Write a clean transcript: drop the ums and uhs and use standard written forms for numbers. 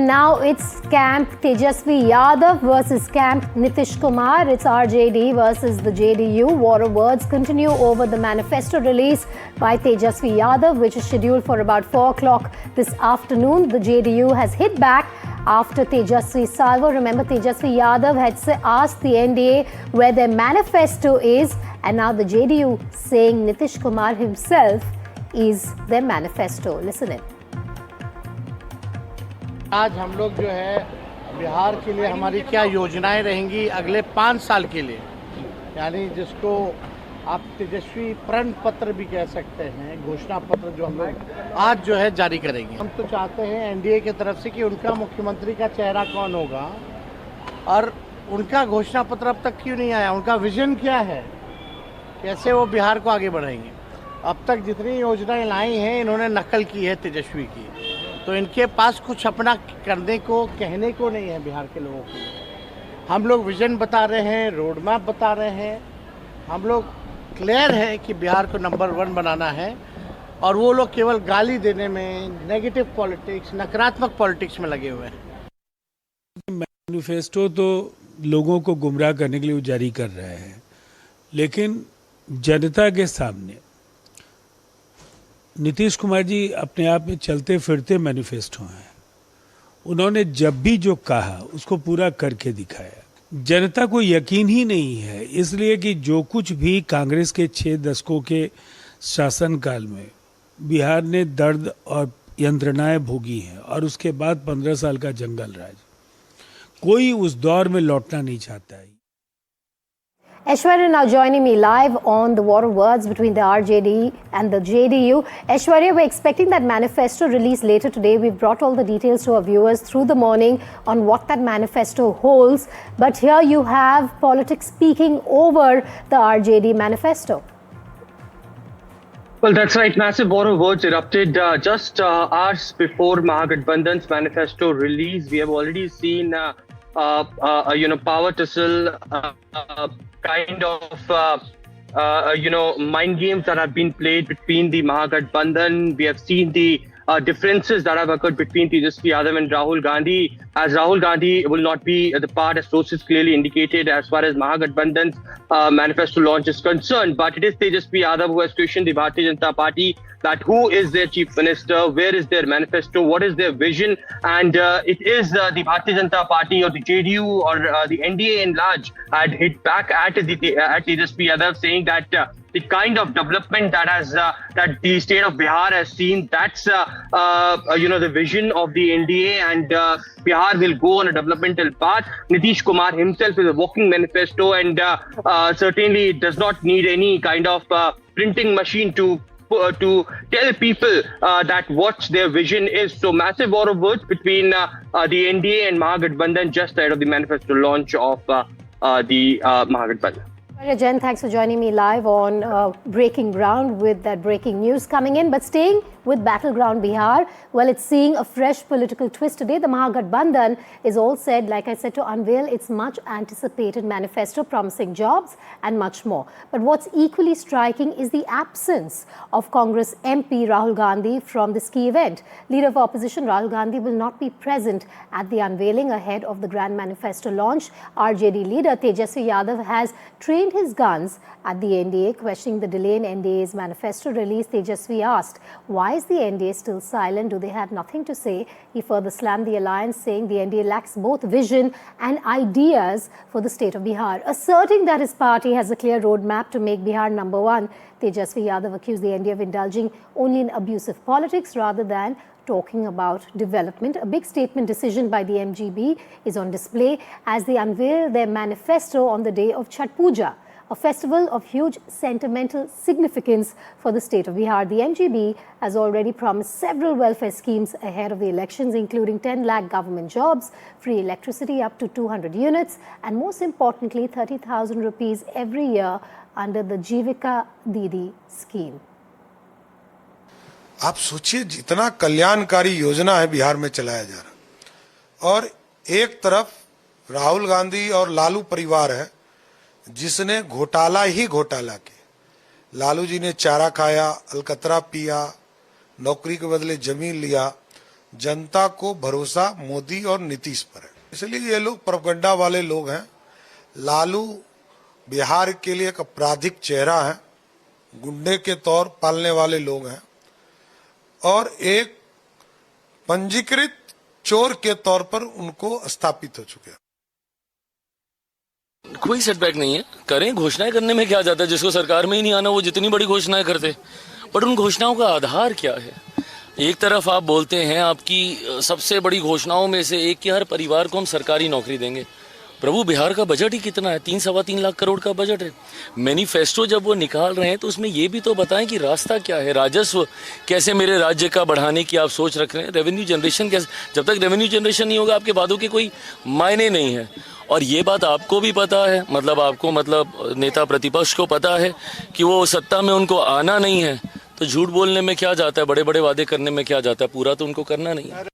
Now it's Camp Tejasvi Yadav versus Camp Nitish Kumar. It's RJD versus the JDU. War of words continue over the manifesto release by Tejasvi Yadav, which is scheduled for about 4 o'clock this afternoon. The JDU has hit back after Tejasvi's salvo. Remember, Tejasvi Yadav had asked the NDA where their manifesto is, and now the JDU saying Nitish Kumar himself is their manifesto. Listen in. आज हम लोग जो है बिहार के लिए हमारी क्या योजनाएं रहेंगी अगले 5 साल के लिए, यानी जिसको आप तेजस्वी प्रण पत्र भी कह सकते हैं, घोषणा पत्र जो हम लोग आज जो है जारी करेंगे। हम तो चाहते हैं एनडीए की तरफ से कि उनका मुख्यमंत्री का चेहरा कौन होगा और उनका घोषणा पत्र अब तक क्यों नहीं आया, उनका विजन क्या है, कैसे वो बिहार को आगे बढ़ाएंगे। अब तक जितनी योजनाएं लाई हैं इन्होंने नकल की है तेजस्वी की, तो इनके पास कुछ अपना करने को कहने को नहीं है बिहार के लोगों को। हम लोग विजन बता रहे हैं, रोड मैप बता रहे हैं, हम लोग क्लियर है कि बिहार को नंबर 1 बनाना है और वो लोग केवल गाली देने में, नेगेटिव पॉलिटिक्स, नकारात्मक पॉलिटिक्स में लगे हुए हैं। मैनिफेस्टो तो लोगों को गुमराह करने के लिए जारी कर रहे हैं, लेकिन जनता के सामने नीतीश कुमार जी अपने आप में चलते फिरते मैनिफेस्टो हैं। उन्होंने जब भी जो कहा उसको पूरा करके दिखाया। जनता को यकीन ही नहीं है, इसलिए कि जो कुछ भी कांग्रेस के 6 दशकों के शासनकाल में बिहार ने दर्द और यंत्रणाएं भोगी हैं और उसके बाद 15 साल का जंगल राज, कोई उस दौर में लौटना नहीं चाहता है। Aishwarya now joining me live on the war of words between the RJD and the JDU. Aishwarya, we're expecting that manifesto release later today. We've brought all the details to our viewers through the morning on what that manifesto holds. But here you have politics speaking over the RJD manifesto. Well, that's right. Massive war of words erupted just hours before Mahagathbandhan's manifesto release. We have already seen power tussle, kind of mind games that have been played between the Mahagathbandhan. We have seen the differences that have occurred between Tejasvi Yadav and Rahul Gandhi, as Rahul Gandhi will not be the part, as sources clearly indicated, as far as Mahagathbandhan's manifesto launch is concerned. But it is Tejasvi Yadav who has questioned the Bharatiya Janata Party, that who is their chief minister, where is their manifesto, what is their vision, and it is the Bharatiya Janata Party or the JDU or the NDA in large had hit back at Tejasvi Yadav, saying that the kind of development that the state of Bihar has seen, that's the vision of the NDA, and Bihar will go on a developmental path. Nitish Kumar himself is a walking manifesto, and certainly does not need any kind of printing machine to tell people that what their vision is. So massive war of words between the NDA and Mahagathbandhan just ahead of the manifesto launch of the Mahagathbandhan. Jen, thanks for joining me live on Breaking Ground with that breaking news coming in. But staying with Battleground Bihar, well, it's seeing a fresh political twist today. The Mahagathbandhan is all said, like I said, to unveil its much anticipated manifesto promising jobs and much more. But what's equally striking is the absence of Congress MP Rahul Gandhi from this key event. Leader of opposition Rahul Gandhi will not be present at the unveiling ahead of the grand manifesto launch. RJD leader Tejasvi Yadav has trained his guns at the NDA, questioning the delay in NDA's manifesto release. Tejasvi asked, why is the NDA still silent? Do they have nothing to say? He further slammed the alliance, saying the NDA lacks both vision and ideas for the state of Bihar. Asserting that his party has a clear roadmap to make Bihar number 1, Tejasvi Yadav accused the NDA of indulging only in abusive politics rather than talking about development. A big statement decision by the MGB is on display as they unveil their manifesto on the day of Chhath Puja, a festival of huge sentimental significance for the state of Bihar. The MGB has already promised several welfare schemes ahead of the elections, including 10 lakh government jobs, free electricity up to 200 units, and most importantly, 30,000 rupees every year under the Jivika Didi scheme. आप सोचिए जितना कल्याणकारी योजना है बिहार में चलाया जा रहा, और एक तरफ राहुल गांधी और लालू परिवार है जिसने घोटाला ही घोटाला किया। लालू जी ने चारा खाया, अलकतरा पिया, नौकरी के बदले जमीन लिया, जनता को भरोसा मोदी और नीतीश पर है। इसलिए ये लोग प्रोपेगेंडा वाले लोग हैं। लालू बिहार के लिए एक आपराधिक चेहरा है, गुंडे के तौर पालने वाले लोग हैं और एक पंजीकृत चोर के तौर पर उनको स्थापित हो चुके हैं। कोई सेटबैक नहीं है, करें, घोषणाएं करने में क्या जाता है। जिसको सरकार में ही नहीं आना वो जितनी बड़ी घोषणाएं करते, बट उन घोषणाओं का आधार क्या है। एक तरफ आप बोलते हैं आपकी सबसे बड़ी घोषणाओं में से एक कि हर परिवार को हम सरकारी नौकरी देंगे। प्रभु, बिहार का बजट ही कितना है? 3-3.25 लाख करोड़ का बजट है। मैनिफेस्टो जब वो निकाल रहे हैं तो उसमें ये भी तो बताएं कि रास्ता क्या है, राजस्व कैसे मेरे राज्य का बढ़ाने की आप सोच रख रहे हैं, रेवेन्यू जनरेशन कैसे। जब तक रेवेन्यू जनरेशन नहीं होगा आपके वादों के कोई मायने नहीं है। और ये बात आपको भी पता है, मतलब नेता प्रतिपक्ष को पता है कि वो सत्ता में उनको आना नहीं है, तो झूठ बोलने में क्या जाता है, बड़े बड़े वादे करने में क्या जाता है, पूरा तो उनको करना नहीं है।